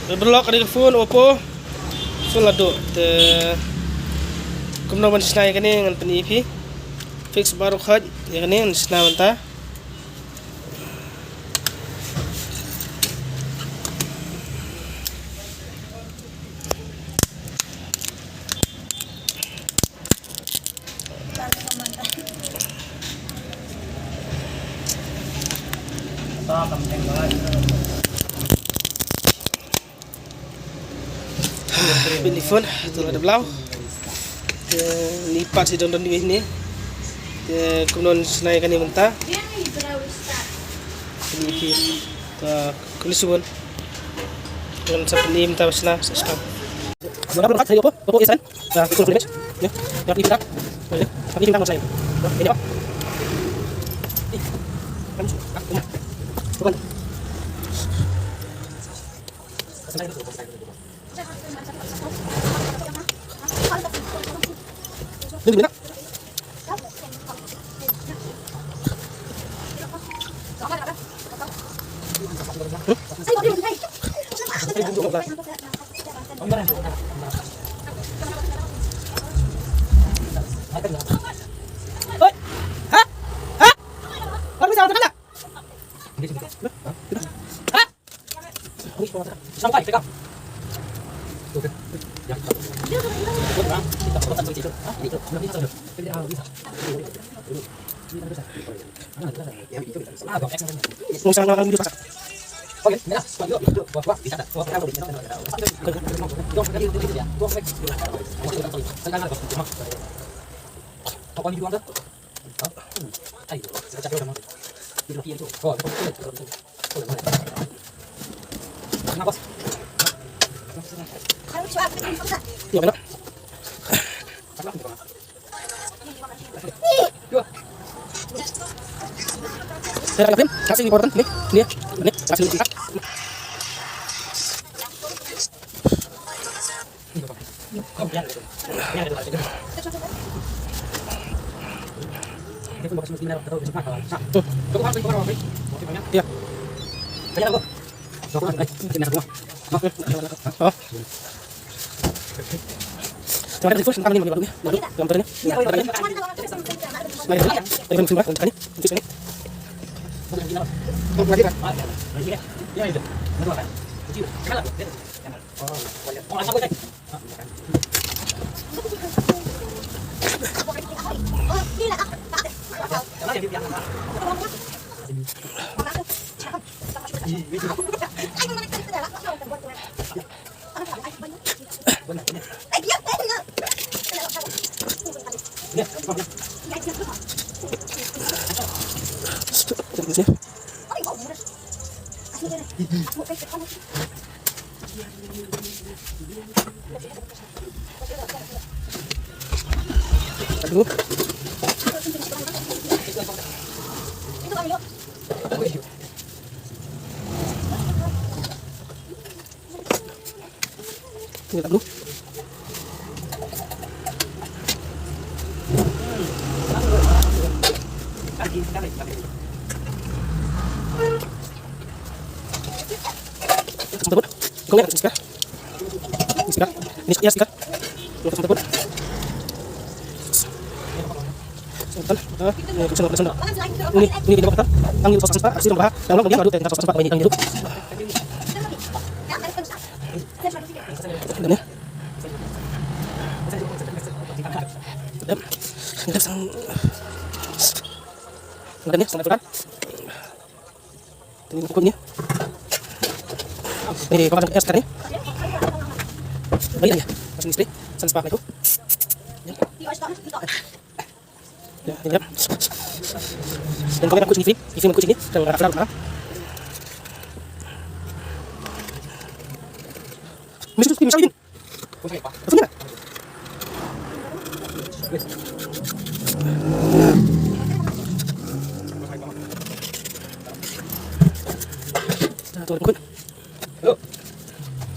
Berblok ada phone Oppo. So lado te kumno man snai kani ngan pen EP. Fix baru khaj ya kani snai manta. Beli phone tu ada belau. Lipat si don di sini. Kemudian senai kani mentah. Ini kulisuan. Dengan sapni mentah sena sesam. Mana berkat dari Oppo S9. Nah, itu full image. Ya, yang ini kita. Boleh. Ini kita saya. Ini apa? Kan bukan. Ini mana? Oi, hah? Hah? Kamu bisa nonton tak? Hah? Sampai pegang. Musang orang hidup masak. Oke, nah, buat bisa tak? Buat apa bisa? Apa ni jual dah? Ayo, saya cakap sama. Itu dia tu. Oh, kenapa? Ya, benar. Saya akan kasih important ni, dia, ni, kasih singkat. Ya. Jangan di push, tangan ini baru ni, baru gambar ni. Mari, ini musim berapa? Ini, musim ini. Oh, lagi kan? Ya itu. Betul kan? Kecil. Kenapa? Oh, oh, asal boleh. Aduh. Ini tak dulu. Tersebut, kau lihat sekarang. Ini ya sekarang. Tersebut. Sebentar, ini tidak apa-apa. Angin sos sempat, aksi lembah, dalam kemudian aduk dengan sos sempat banyak angin hidup. Dan ya. Dan sang. Dan ya, sangat berat. Ini bukunya. Ini kawan es sekarang. Baik ya, masih istri, sans pak itu. Ya, ini ya. Dan kau yang aku sini, isi aku sini, dan rasa apa? Misal ini. Betul. Tuh, ikut. Yuk.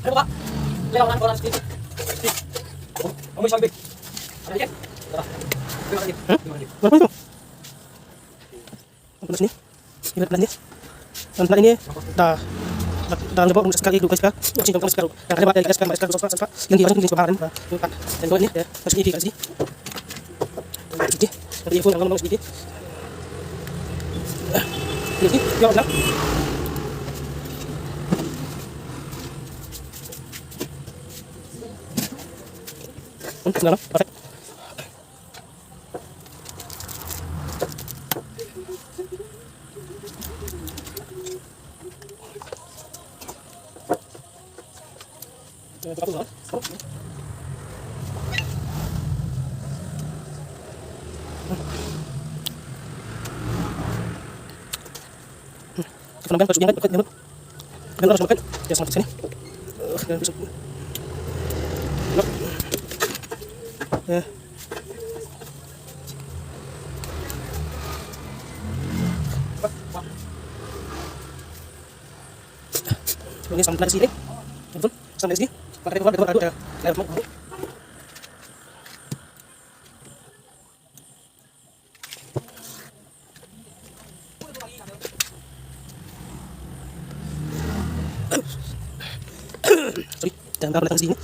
Ayo, Pak. Lewat orang sedikit. Kamu sampai. Ada lagi? Berapa itu? Apa sini? Ini pelan ya. Pelan ini. Dah. dalam lepas sekali dua kali cinta kamu sekarang dan ada banyak sekali yang dia masih baharan dan ini ya masih ini kasih jadi dari iPhone ngomong sedikit ini ya udah untuk dalam perfect penampilan masuk yang dekat nyamuk dan harus makan ya sama sini dan bisa ya ini sampai di sini betul sampai di sini pakai keluar ada layar mau sorry dan taruh datang sini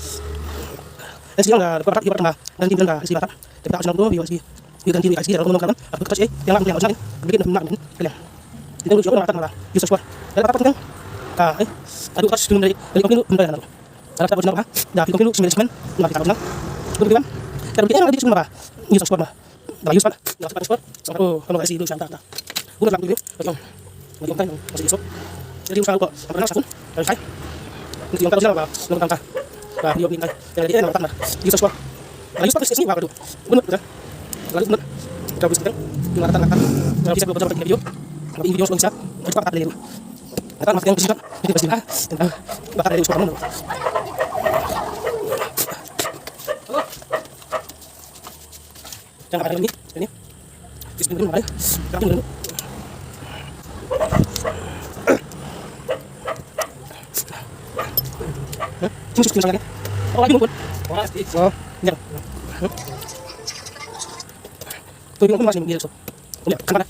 dan siang dah dapat ibarat tambah dan tim dah isi batak tapi tak senang tu biar si biar ganti kasih dalam ngomong kalam aku kerja yang langsung yang bikin nak kalian kita dulu juga nak malah Yusuf Swar dan apa penting aduh kas sebelum dari kopi dulu mulai nak ada tak benar dah kopi dulu 9 nak kita benar kemudian dan kita nanti semua Yusuf Swar dah Yusuf dah Swar sama kamu kasih dulu santai udah langsung dulu macam kan masih Yusuf jadi usaha kok pernah sakun dan saya untuk yang tahu siapa nonton nah dia minta yang dia nonton nah Yusuf Swar nah Yusuf pasti sini apa tu benar betul lalu benar kita bisa kita katakan bisa beberapa video tapi video sudah bisa kita tak ada kan masih yang bisa kita pasti tentang bakal ada Yusuf kamu jangan ada ini bisa benar ada tapi benar Sini susu sangat. Oh lagi mumpun. Oh, ya. Tuh ini masih mungkin so. Udah, kan mana?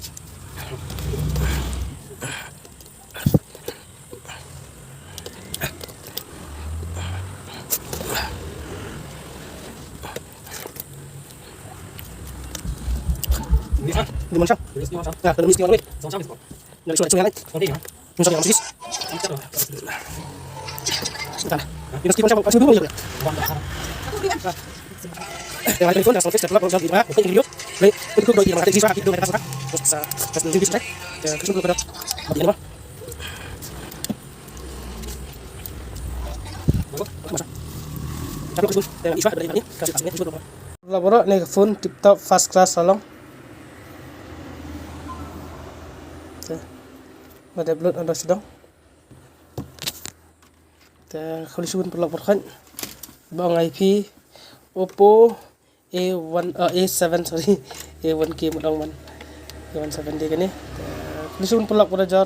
Di mana? Nah, dalam istilah weh. Dari suara lain. Yang saya habis. Sebentar. Ini meskipun saya kasih dulu ya. Yang ada telepon dan sampai setelah program ini untuk video. Baik, untuk bagi yang ada di sini kita mereka suka. Terus kasih video sudah. Ya, kasih dulu pada bagian apa? Masa. Tapi kasih dengan Iswa dari ini kasih kasihnya dulu. Laboro nih phone tip top fast class salong. Ada upload ada sedang. Khulisun perlaporan bang IP Oppo A7 sorry A1K mudah-mudahan A17 kan ni khulisun perlaporan jar